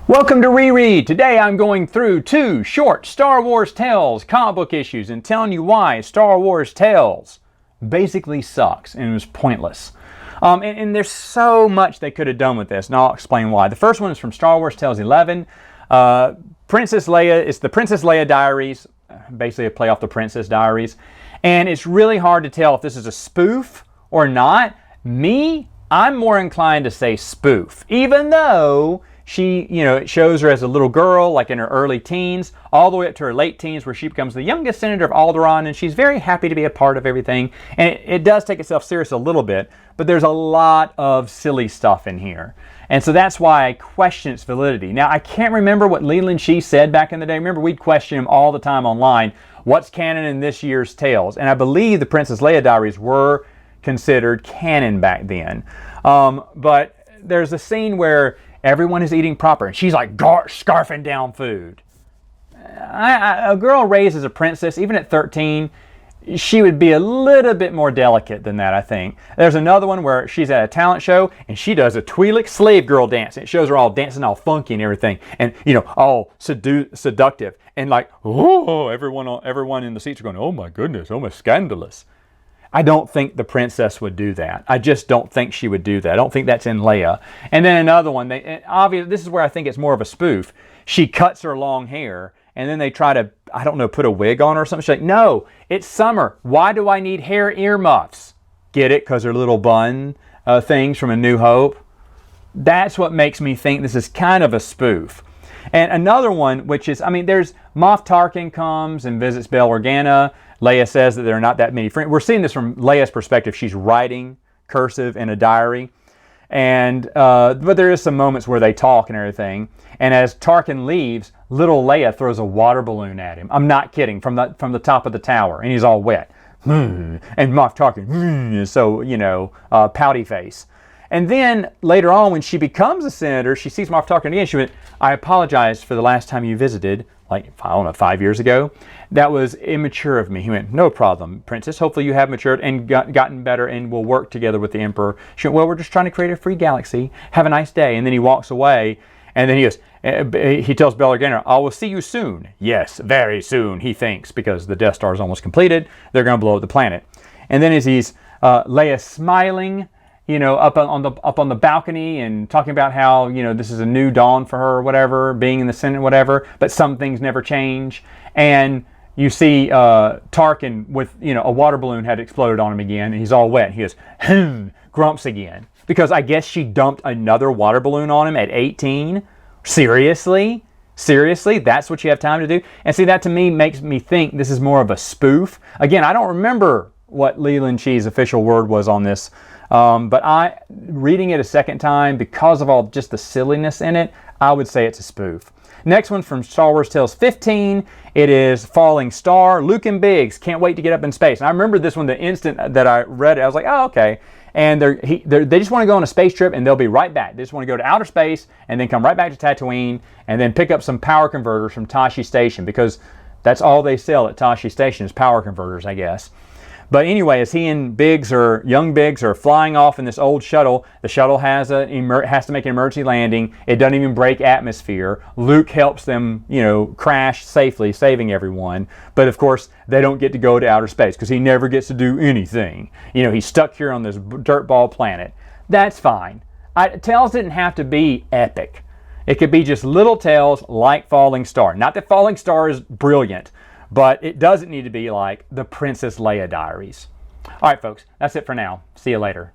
Welcome to Reread. Today I'm going through 2 short Star Wars Tales comic book issues and telling you why Star Wars Tales basically sucks and was pointless. And there's so much they could have done with this, and I'll explain why. The first one is from Star Wars Tales 11. Princess Leia, it's the Princess Leia Diaries, basically a play off the Princess Diaries. And it's really hard to tell if this is a spoof or not. I'm more inclined to say spoof, even though she, it shows her as a little girl, like in her early teens, all the way up to her late teens, where she becomes the youngest senator of Alderaan, and she's very happy to be a part of everything. And it does take itself serious a little bit, but there's a lot of silly stuff in here. And so that's why I question its validity. Now, I can't remember what Leland Shee said back in the day. Remember, we'd question him all the time online. What's canon in this year's Tales? And I believe the Princess Leia Diaries were considered canon back then. But there's a scene where everyone is eating proper, and she's like scarfing down food. A girl raised as a princess, even at 13, she would be a little bit more delicate than that, I think. There's another one where she's at a talent show, and she does a Twi'lek slave girl dance. It shows her all dancing all funky and everything, and, all seductive. And like, oh, everyone in the seats are going, oh my goodness, oh my scandalous. I don't think the princess would do that. I just don't think she would do that. I don't think that's in Leia. And then another one, obviously, this is where I think it's more of a spoof. She cuts her long hair, and then they try to, put a wig on her or something. She's like, no, it's summer. Why do I need hair earmuffs? Get it? Because they're little bun things from A New Hope. That's what makes me think this is kind of a spoof. And another one, which is, there's Moff Tarkin comes and visits Bail Organa. Leia says that there are not that many friends. We're seeing this from Leia's perspective. She's writing cursive in a diary. And but there is some moments where they talk and everything. And as Tarkin leaves, little Leia throws a water balloon at him. I'm not kidding, from the top of the tower. And he's all wet. And Moff Tarkin is so, pouty face. And then later on, when she becomes a senator, she sees Moff Tarkin again. She went, I apologize for the last time you visited, 5 years ago. That was immature of me. He went, no problem, Princess. Hopefully you have matured and gotten better and will work together with the Emperor. She went, well, we're just trying to create a free galaxy. Have a nice day. And then he walks away. And then he tells Bail Organa, I will see you soon. Yes, very soon, he thinks, because the Death Star is almost completed. They're going to blow up the planet. And then as he's Leia smiling, up on the balcony and talking about how, this is a new dawn for her or whatever, being in the Senate, whatever, but some things never change. And you see Tarkin with, a water balloon had exploded on him again, and he's all wet. He goes, grumps again. Because I guess she dumped another water balloon on him at 18. Seriously? Seriously? That's what you have time to do? And see, that to me makes me think this is more of a spoof. Again, I don't remember what Leland Shee's official word was on this. But reading it a second time, because of all just the silliness in it, I would say it's a spoof. Next one from Star Wars Tales 15. It is Falling Star. Luke and Biggs can't wait to get up in space. And I remember this one the instant that I read it. I was like, oh, okay. And they just want to go on a space trip, and they'll be right back. They just want to go to outer space and then come right back to Tatooine and then pick up some power converters from Tashi Station, because that's all they sell at Tashi Station is power converters, I guess. But anyway, as he and young Biggs are flying off in this old shuttle, the shuttle has to make an emergency landing. It doesn't even break atmosphere. Luke helps them, crash safely, saving everyone. But of course, they don't get to go to outer space because he never gets to do anything. He's stuck here on this dirtball planet. That's fine. Tales didn't have to be epic. It could be just little tales like Falling Star. Not that Falling Star is brilliant, but it doesn't need to be like the Princess Leia Diaries. All right, folks, that's it for now. See you later.